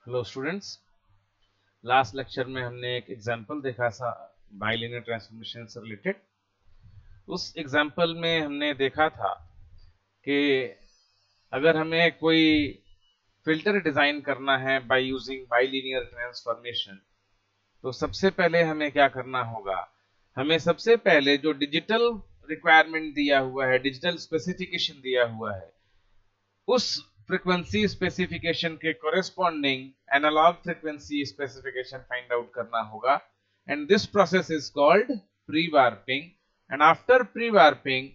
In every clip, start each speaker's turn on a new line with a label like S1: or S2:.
S1: Hello students, last lecture में हमने एक एग्जांपल देखा था बाइलिनियर ट्रांसफॉर्मेशन से रिलेटेड। उस एग्जांपल में हमने देखा था कि अगर हमें कोई फिल्टर डिजाइन करना है बाय यूजिंग बाइलिनियर ट्रांसफॉर्मेशन, तो सबसे पहले हमें क्या करना होगा। हमें सबसे पहले जो डिजिटल रिक्वायरमेंट दिया हुआ है, डिजिटल स्पेसिफिकेशन दिया हुआ है, उस फ्रीक्वेंसी स्पेसिफिकेशन के corresponding analog frequency specification find out करना होगा, and this process is called pre warping. And after pre warping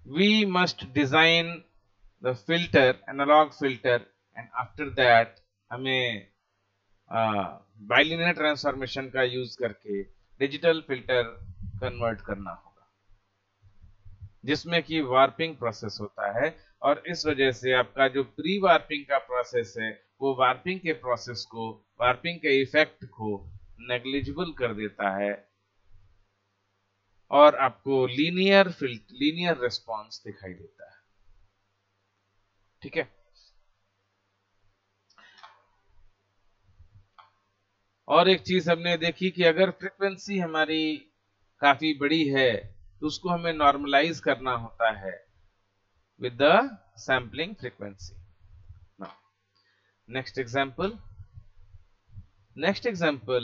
S1: we must design the filter, analog filter, and after that हमें bilinear transformation का use करके digital filter convert करना होगा, जिसमें कि warping process होता है। और इस वजह से आपका जो प्री वार्पिंग का प्रोसेस है वो वार्पिंग के प्रोसेस को, वार्पिंग के इफेक्ट को नेग्लिजिबल कर देता है और आपको लीनियर रिस्पॉन्स दिखाई देता है। ठीक है। और एक चीज हमने देखी कि अगर फ्रीक्वेंसी हमारी काफी बड़ी है तो उसको हमें नॉर्मलाइज करना होता है with the sampling frequency. Now, next example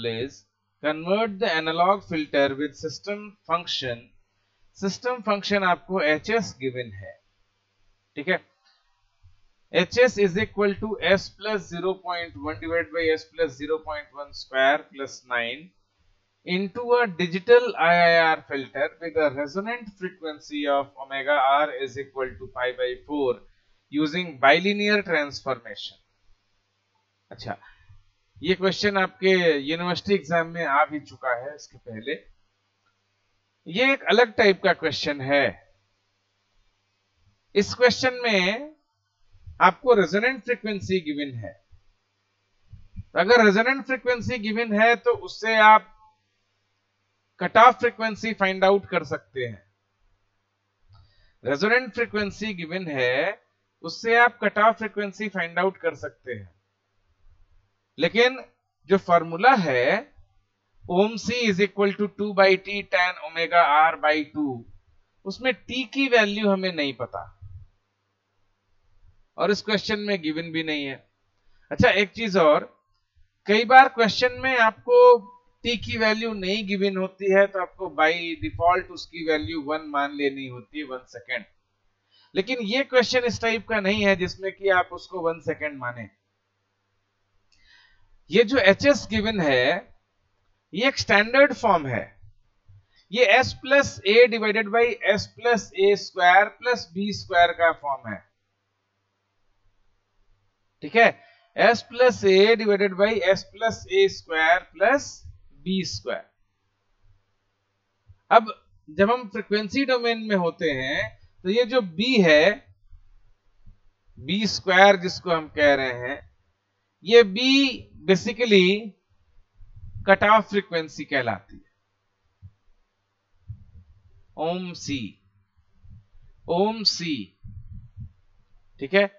S1: is convert the analog filter with system function. System function आपको HS given है, ठीक है। HS is equal to S plus 0.1 divided by S plus 0.1 square plus 9 into a digital IIR filter with a resonant frequency of omega r is equal to pi by 4 using bilinear transformation. अच्छा, ये question आपके university exam में आ भी चुका है इसके पहले। ये एक अलग टाइप का क्वेश्चन है। इस क्वेश्चन में आपको रेजोनेंट फ्रीक्वेंसी गिवन है। अगर रेजोनेंट फ्रीक्वेंसी गिवन है तो उससे आप cut off frequency find out कर सकते हैं। रेजोनेंट फ्रीक्वेंसी गिवन है, उससे आप cut off frequency find out कर सकते हैं। लेकिन जो फॉर्मूला है ओम C is equal to 2 by T tan omega R by 2, उसमें टी की वैल्यू हमें नहीं पता और इस क्वेश्चन में गिवन भी नहीं है। अच्छा, एक चीज और, कई बार क्वेश्चन में आपको टी की वैल्यू नहीं गिवन होती है तो आपको बाय डिफॉल्ट उसकी वैल्यू 1 मान लेनी होती है, 1 सेकेंड। लेकिन ये क्वेश्चन इस टाइप का नहीं है जिसमें कि आप उसको 1 सेकेंड माने। ये जो HS गिवन है ये एक स्टैंडर्ड फॉर्म है। ये S plus A divided by S plus A square plus B square का फॉर्म है, ठीक है। S plus A divided by S plus A square plus B square. अब जब हम फ्रीक्वेंसी डोमेन में होते हैं तो ये जो B है, बी स्क्वायर जिसको हम कह रहे हैं, ये B basically cut off frequency कहलाती है। ओम सी, ठीक है।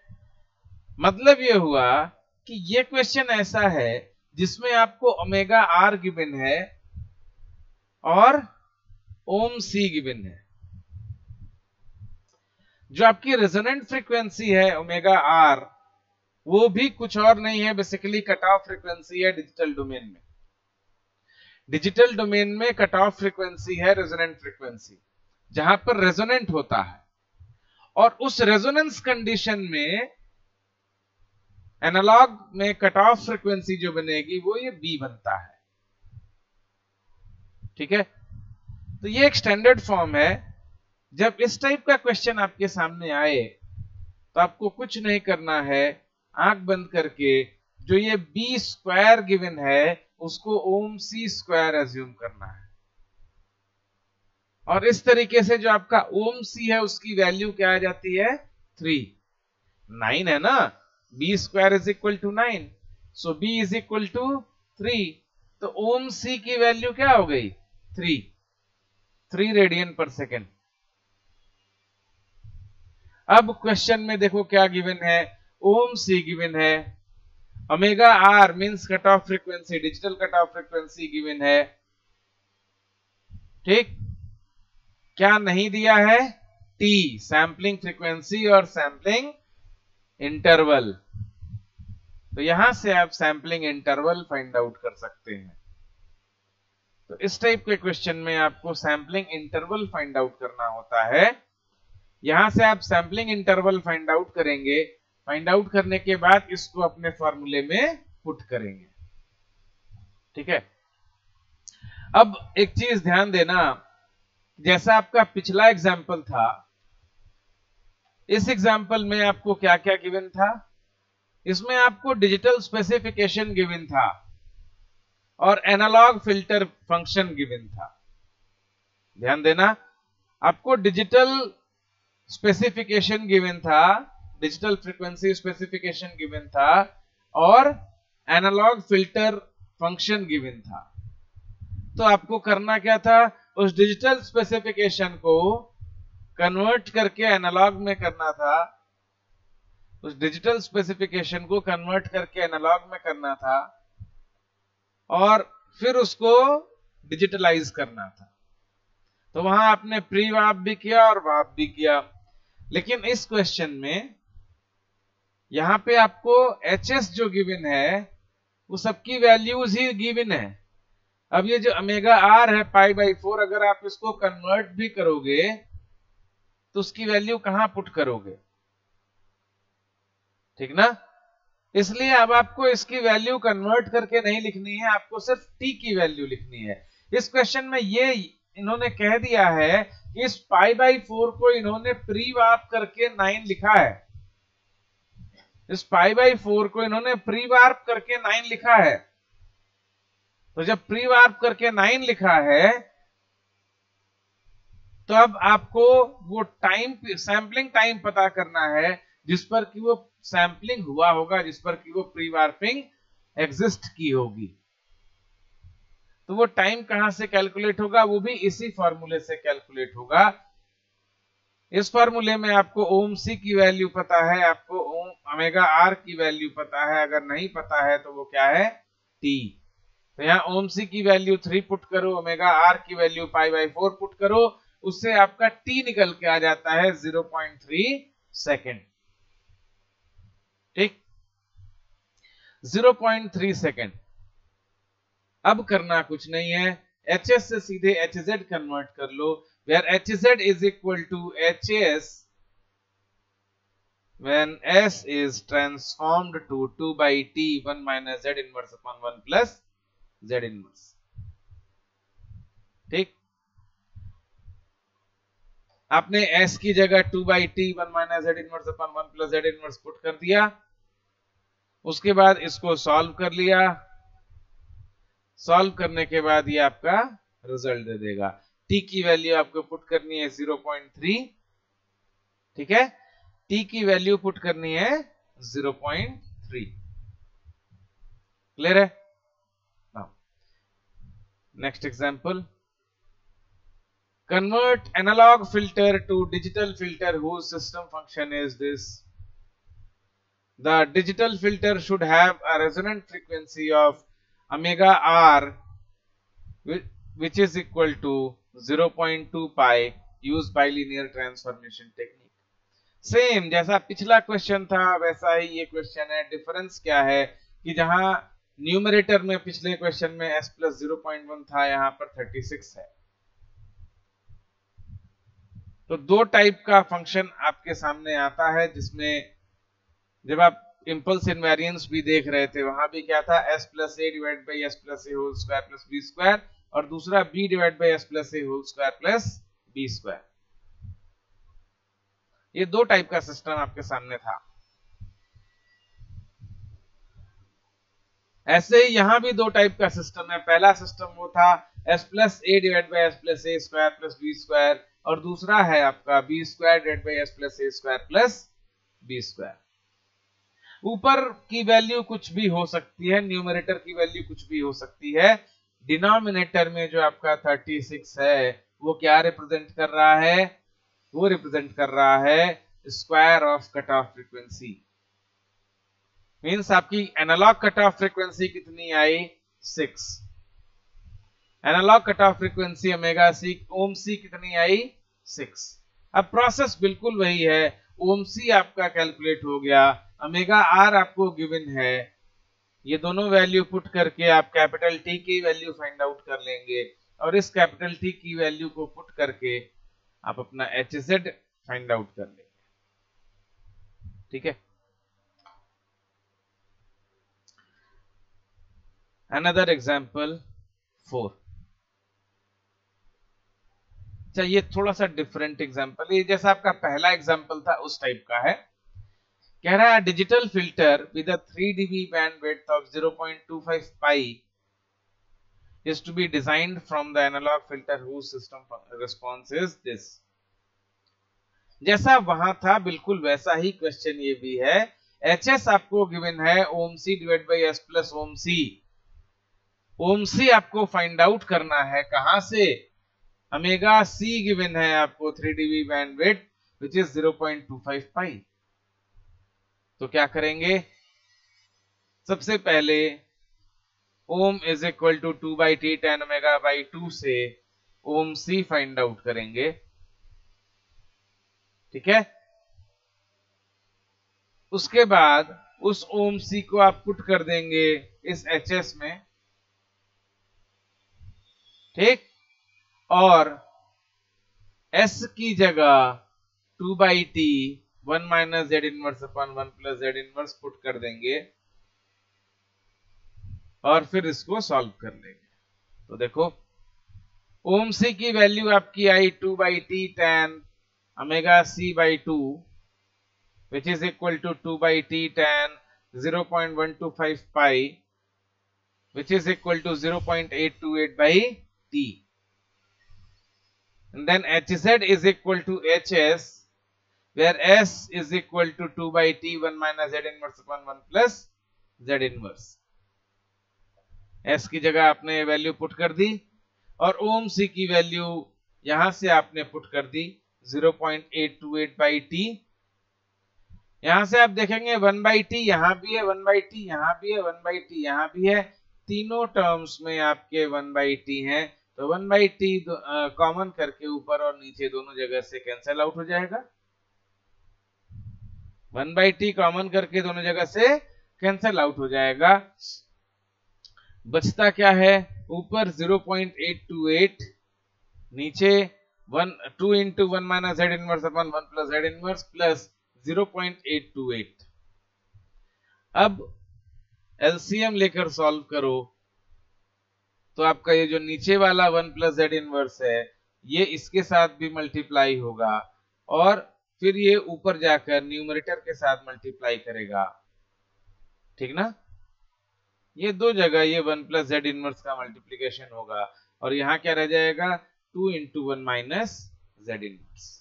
S1: मतलब ये हुआ कि ये क्वेश्चन ऐसा है जिसमें आपको ओमेगा आर गिवन है और ओम सी गिवन है। जो आपकी रेजोनेंट फ्रीक्वेंसी है ओमेगा आर, वो भी कुछ और नहीं है, बेसिकली कट ऑफ फ्रीक्वेंसी है डिजिटल डोमेन में। डिजिटल डोमेन में कट ऑफ फ्रीक्वेंसी है रेजोनेंट फ्रीक्वेंसी, जहां पर रेजोनेंट होता है। और उस रेजोनेंस कंडीशन में एनालॉग में कट ऑफ फ्रीक्वेंसी जो बनेगी वो ये बी बनता है, ठीक है। तो ये एक स्टैंडर्ड फॉर्म है। जब इस टाइप का क्वेश्चन आपके सामने आए तो आपको कुछ नहीं करना है, आंख बंद करके जो ये बी स्क्वायर गिवन है उसको ओम सी स्क्वायर एज्यूम करना है। और इस तरीके से जो आपका ओम सी है उसकी वैल्यू क्या आ जाती है, 3। 9 है ना, B square is equal to 9, so B is equal to 3। तो ओम सी की वैल्यू क्या हो गई, 3 रेडियन पर सेकेंड। अब क्वेश्चन में देखो क्या गिवन है, ओम सी गिवन है omega R means cut off frequency, digital cut off frequency given है, ठीक। क्या नहीं दिया है? टी, सैंपलिंग फ्रीक्वेंसी और सैंपलिंग इंटरवल। तो यहां से आप सैंपलिंग इंटरवल फाइंड आउट कर सकते हैं। तो इस टाइप के क्वेश्चन में आपको सैंपलिंग इंटरवल फाइंड आउट करना होता है। यहां से आप सैंपलिंग इंटरवल फाइंड आउट करेंगे, फाइंड आउट करने के बाद इसको अपने फॉर्मूले में पुट करेंगे, ठीक है। अब एक चीज ध्यान देना, जैसा आपका पिछला एग्जाम्पल था, इस एग्जाम्पल में आपको क्या क्या गिवन था? इसमें आपको डिजिटल स्पेसिफिकेशन गिवन था और एनालॉग फिल्टर फंक्शन गिवन था। ध्यान देना, आपको डिजिटल स्पेसिफिकेशन गिवन था, डिजिटल फ्रीक्वेंसी स्पेसिफिकेशन गिवन था और एनालॉग फिल्टर फंक्शन गिवन था। तो आपको करना क्या था? उस डिजिटल स्पेसिफिकेशन को कन्वर्ट करके एनालॉग में करना था, उस डिजिटल स्पेसिफिकेशन को कन्वर्ट करके एनालॉग में करना था और फिर उसको डिजिटलाइज करना था। तो वहां आपने प्री वार्प भी किया और वार्प भी किया। लेकिन इस क्वेश्चन में यहां पे आपको एचएस जो गिवन है वो सबकी वैल्यूज ही गिवन है। अब ये जो ओमेगा आर है π/4, अगर आप इसको कन्वर्ट भी करोगे तो उसकी वैल्यू कहां पुट करोगे, ठीक ना। इसलिए अब आपको इसकी वैल्यू कन्वर्ट करके नहीं लिखनी है, आपको सिर्फ टी की वैल्यू लिखनी है। इस क्वेश्चन में ये इन्होंने कह दिया है कि इस π/4 को इन्होंने प्री वार्प करके 9 लिखा है, इस π/4 को इन्होंने प्री वार्प करके 9 लिखा है। तो जब प्री वार्प करके 9 लिखा है तो अब आपको वो टाइम, सैंपलिंग टाइम पता करना है जिस पर कि वो सैंपलिंग हुआ होगा, जिस पर कि वो प्री वार्पिंग एग्जिस्ट की होगी। तो वो टाइम कहां से कैलकुलेट होगा? वो भी इसी फॉर्मूले से कैलकुलेट होगा। इस फॉर्मूले में आपको ओम सी की वैल्यू पता है, आपको ओमेगा आर की वैल्यू पता है, अगर नहीं पता है तो वो क्या है? टी। तो यहां ओम सी की वैल्यू 3 पुट करो, ओमेगा आर की वैल्यू π/4 पुट करो, उससे आपका टी निकल के आ जाता है 0.3 सेकेंड, ठीक, 0.3 सेकेंड। अब करना कुछ नहीं है, hs से सीधे hz कन्वर्ट कर लो, where hz is equal to hs when s is transformed to 2/t 1 minus z inverse upon 1 plus z inverse, ठीक। आपने s की जगह 2/t 1 minus z inverse upon 1 plus z inverse put कर दिया, उसके बाद इसको सॉल्व कर लिया, सॉल्व करने के बाद ये आपका रिजल्ट दे देगा। t की वैल्यू आपको पुट करनी है 0.3, ठीक है, t की वैल्यू पुट करनी है 0.3। क्लियर है? Now next example, convert analog filter to digital filter whose system function is this. The digital filter should have a resonant frequency of omega r which is equal to 0.2 pi used bilinear transformation technique. Same जैसा पिछला question था वैसा ही ये question है। Difference क्या है कि जहां न्यूमरेटर में पिछले क्वेश्चन में s plus 0.1 था, यहां पर 36 है। तो दो टाइप का फंक्शन आपके सामने आता है, जिसमें जब आप इंपल्स इनवेरिएंस भी देख रहे थे वहां भी क्या था, s plus a divided by s plus a whole square plus b square, और दूसरा b divided by s plus a whole square plus b square। ये दो टाइप का सिस्टम आपके सामने था। ऐसे ही यहां भी दो टाइप का सिस्टम है। पहला सिस्टम वो था s plus a divided by s plus a square plus b square, और दूसरा है आपका b square divided by s plus a square plus b square। ऊपर की वैल्यू कुछ भी हो सकती है, न्यूमरेटर की वैल्यू कुछ भी हो सकती है। डिनोमिनेटर में जो आपका 36 है वो क्या रिप्रेजेंट कर रहा है? वो रिप्रेजेंट कर रहा है square of cut off frequency. Means आपकी एनालॉग कट ऑफ फ्रीक्वेंसी कितनी आई 6, analog cut off frequency omega C ओम सी कितनी आई 6। अब प्रोसेस बिल्कुल वही है, ओम सी आपका कैलकुलेट हो गया, ओमेगा आर आपको गिवन है, ये दोनों वैल्यू पुट करके आप कैपिटल टी की वैल्यू फाइंड आउट कर लेंगे और इस कैपिटल टी की वैल्यू को पुट करके आप अपना एच जेड फाइंड आउट कर लेंगे। ठीक है, अनदर एग्जांपल 4। अच्छा, ये थोड़ा सा डिफरेंट एग्जांपल, ये जैसा आपका पहला एग्जांपल था उस टाइप का है। कह रहा है digital filter with a 3 dB bandwidth of 0.25 pi is to be designed from the analog filter whose system response is this। जैसा वहां था बिल्कुल वैसा ही क्वेश्चन ये भी है। एच आपको गिवन है ओम सी डिवाइड बाई एस प्लस ओम सी। ओम सी आपको फाइंड आउट करना है कहां से, ओमेगा सी गिवन है आपको 3 dB bandwidth which is 0.25 pi. तो क्या करेंगे, सबसे पहले ओम is equal to 2 by T tan omega by 2 से ओम सी फाइंड आउट करेंगे। ठीक है, उसके बाद उस ओम सी को आप पुट कर देंगे इस एच एस में। ठीक, और एस की जगह 2 by T 1 minus Z inverse upon 1 plus Z inverse put कर देंगे और फिर इसको सॉल्व कर लेंगे। तो देखो ओम सी की वैल्यू आपकी आई 2 by T tan omega C by 2 which is equal to 2 by T tan 0.125 pi which is equal to 0.828 by T. And then Hz is equal to Hs, where S is equal to 2 by T 1 minus Z inverse upon 1 plus Z inverse। S की जगह आपने value put कर दी और ओम सी की value यहां से आपने put कर दी 0.828 by T। यहां से आप देखेंगे 1 by T यहां भी है, 1 by T यहां भी है, 1 by T यहां भी है, तीनों टर्म्स में आपके 1 by T है। तो 1 बाई टी कॉमन करके ऊपर और नीचे दोनों जगह से कैंसिल आउट हो जाएगा। 1 बाई टी कॉमन करके दोनों जगह से कैंसिल आउट हो जाएगा। बचता क्या है, ऊपर 0.828, नीचे 2 इंटू 1 माइनस जेड इनवर्स अपन 1 प्लस जेड इनवर्स प्लस 0.828। अब एलसीएम लेकर सॉल्व करो तो आपका ये जो नीचे वाला 1 प्लस जेड इनवर्स है ये इसके साथ भी मल्टीप्लाई होगा और फिर ये ऊपर जाकर न्यूमरेटर के साथ मल्टीप्लाई करेगा। ठीक ना, ये दो जगह ये 1 प्लस जेड इनवर्स का मल्टीप्लीकेशन होगा और यहां क्या रह जाएगा 2 इंटू 1 माइनस जेड इनवर्स।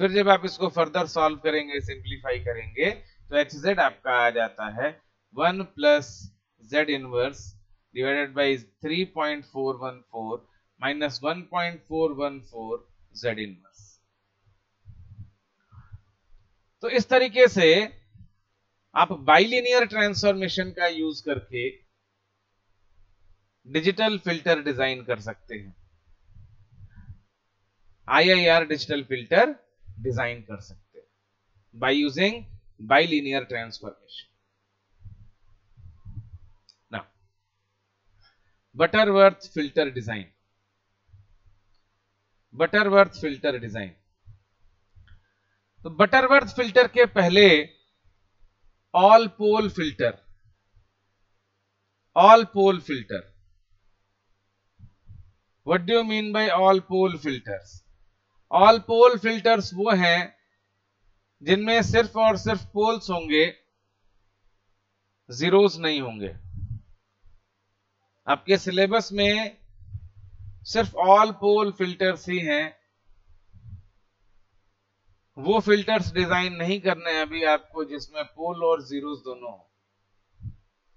S1: फिर जब आप इसको फर्दर सॉल्व करेंगे, सिंप्लीफाई करेंगे तो एच जेड आपका आ जाता है 1 plus Z inverse divided by 3.414 minus 1.414 Z inverse। तो इस तरीके से आप बाइलिनियर ट्रांसफॉर्मेशन का यूज करके डिजिटल फिल्टर डिजाइन कर सकते हैं, IIR डिजिटल फिल्टर डिजाइन कर सकते हैं by using bilinear transformation. Butterworth filter design. Butterworth filter design, तो बटरवर्थ फिल्टर के पहले all pole filter, all pole filter, what do you mean by all pole filters? All pole filters वो हैं जिनमें सिर्फ और सिर्फ पोल्स होंगे, जीरोस नहीं होंगे। आपके सिलेबस में सिर्फ ऑल पोल फिल्टर्स ही हैं, वो फिल्टर्स डिजाइन नहीं करने हैं अभी आपको जिसमें पोल और जीरोस दोनों हो।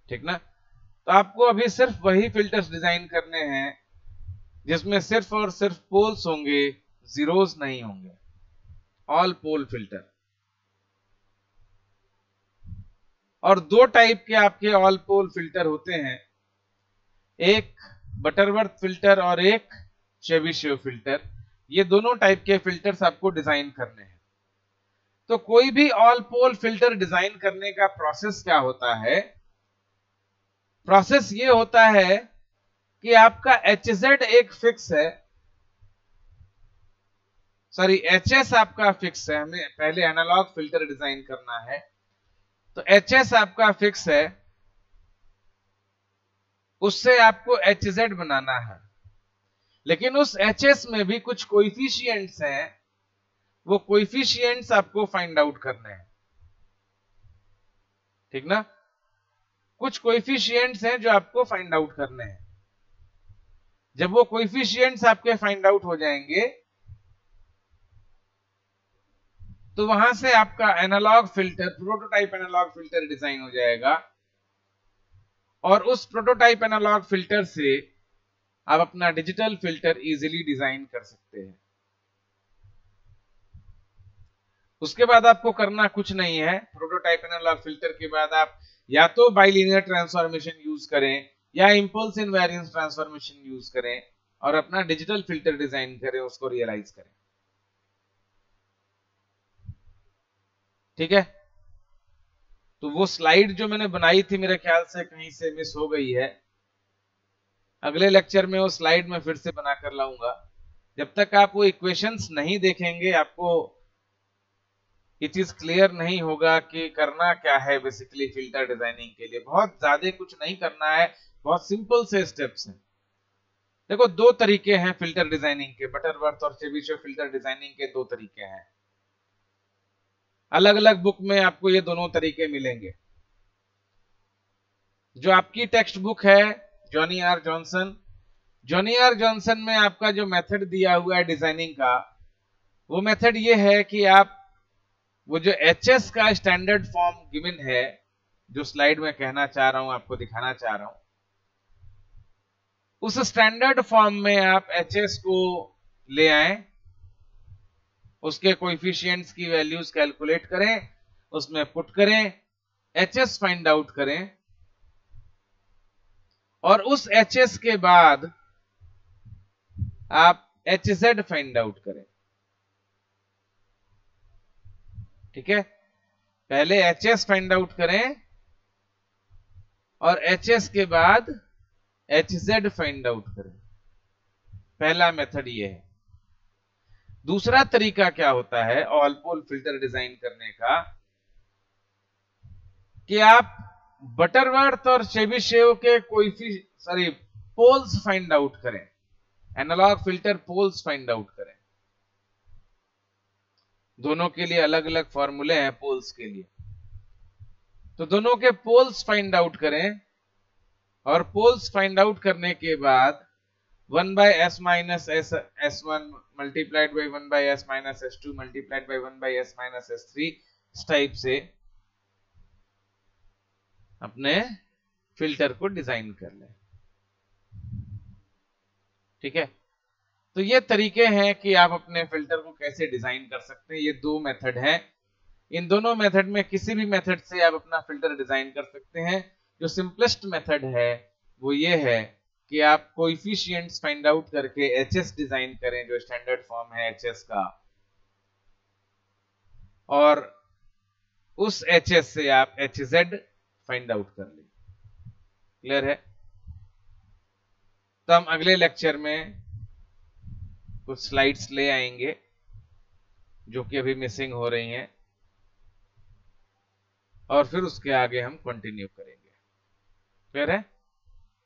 S1: ठीक ना, तो आपको अभी सिर्फ वही फिल्टर्स डिजाइन करने हैं जिसमें सिर्फ और सिर्फ पोल्स होंगे, जीरोस नहीं होंगे, ऑल पोल फिल्टर। और दो टाइप के आपके ऑल पोल फिल्टर होते हैं, एक बटरवर्थ फिल्टर और एक चेबीशेव फिल्टर। ये दोनों टाइप के फिल्टर्स आपको डिजाइन करने हैं। तो कोई भी ऑल पोल फिल्टर डिजाइन करने का प्रोसेस क्या होता है? प्रोसेस ये होता है कि आपका HZ एक फिक्स है, सॉरी HS आपका फिक्स है। हमें पहले एनालॉग फिल्टर डिजाइन करना है, तो HS आपका फिक्स है, उससे आपको HZ बनाना है। लेकिन उस HS में भी कुछ कोएफिशिएंट्स हैं, वो कोएफिशिएंट्स आपको फाइंड आउट करने हैं, ठीक ना? कुछ कोएफिशिएंट्स हैं जो आपको फाइंड आउट करने हैं। जब वो कोएफिशिएंट्स आपके फाइंड आउट हो जाएंगे तो वहां से आपका analog filter, prototype analog filter design हो जाएगा, और उस प्रोटोटाइप एनालॉग फिल्टर से आप अपना डिजिटल फिल्टर इजीली डिजाइन कर सकते हैं। उसके बाद आपको करना कुछ नहीं है। प्रोटोटाइप एनालॉग फिल्टर के बाद आप या तो बाइलिनियर ट्रांसफॉर्मेशन यूज करें या इंपल्स इनवेरिएंस ट्रांसफॉर्मेशन यूज करें और अपना डिजिटल फिल्टर डिजाइन करें, उसको रियलाइज करें। ठीक है? तो वो स्लाइड जो मैंने बनाई थी मेरे ख्याल से कहीं से मिस हो गई है। अगले लेक्चर में वो स्लाइड में फिर से बनाकर लाऊंगा। जब तक आप वो इक्वेशंस नहीं देखेंगे, आपको ये चीज क्लियर नहीं होगा कि करना क्या है। बेसिकली फिल्टर डिजाइनिंग के लिए बहुत ज्यादा कुछ नहीं करना है, बहुत सिंपल से स्टेप्स हैं। देखो, दो तरीके हैं फिल्टर डिजाइनिंग के, बटरवर्थ और चेबीशेव फिल्टर डिजाइनिंग के दो तरीके हैं। अलग अलग बुक में आपको ये दोनों तरीके मिलेंगे। जो आपकी टेक्स्ट बुक है Johnny R Johnson, Johnny R Johnson में आपका जो मेथड दिया हुआ है डिजाइनिंग का, वो मेथड ये है कि आप वो जो HS का स्टैंडर्ड फॉर्म गिवन है, जो स्लाइड में कहना चाह रहा हूं, आपको दिखाना चाह रहा हूं, उस स्टैंडर्ड फॉर्म में आप HS को ले आए, उसके कोएफिशिएंट्स की वैल्यूज कैलकुलेट करें, उसमें पुट करें, HS फाइंड आउट करें, और उस HS के बाद आप HZ फाइंड आउट करें। ठीक है? पहले HS फाइंड आउट करें और HS के बाद HZ फाइंड आउट करें। पहला मेथड ये है। दूसरा तरीका क्या होता है ऑल पोल फिल्टर डिजाइन करने का, कि आप बटरवर्थ और चेबीशेव के पोल्स फाइंड आउट करें, analog filter poles find out करें। दोनों के लिए अलग अलग फॉर्मूले हैं पोल्स के लिए, तो दोनों के पोल्स फाइंड आउट करें, और पोल्स फाइंड आउट करने के बाद 1/s minus S1 multiplied by 1/s minus S2 multiplied by 1/s minus S3 इस टाइप से अपने फिल्टर को डिजाइन कर लें। ठीक है? तो ये तरीके हैं कि आप अपने फिल्टर को कैसे डिजाइन कर सकते हैं। ये दो मेथड हैं। इन दोनों मेथड में किसी भी मेथड से आप अपना फिल्टर डिजाइन कर सकते हैं। जो सिंपलेस्ट मेथड है वो ये है कि आप कोएफिशिएंट्स फाइंड आउट करके HS डिजाइन करें, जो स्टैंडर्ड फॉर्म है HS का, और उस HS से आप HZ फाइंड आउट कर लें। क्लियर है? तो हम अगले लेक्चर में कुछ स्लाइड्स ले आएंगे जो कि अभी मिसिंग हो रही हैं, और फिर उसके आगे हम कंटिन्यू करेंगे। क्लियर है?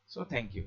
S1: So thank you.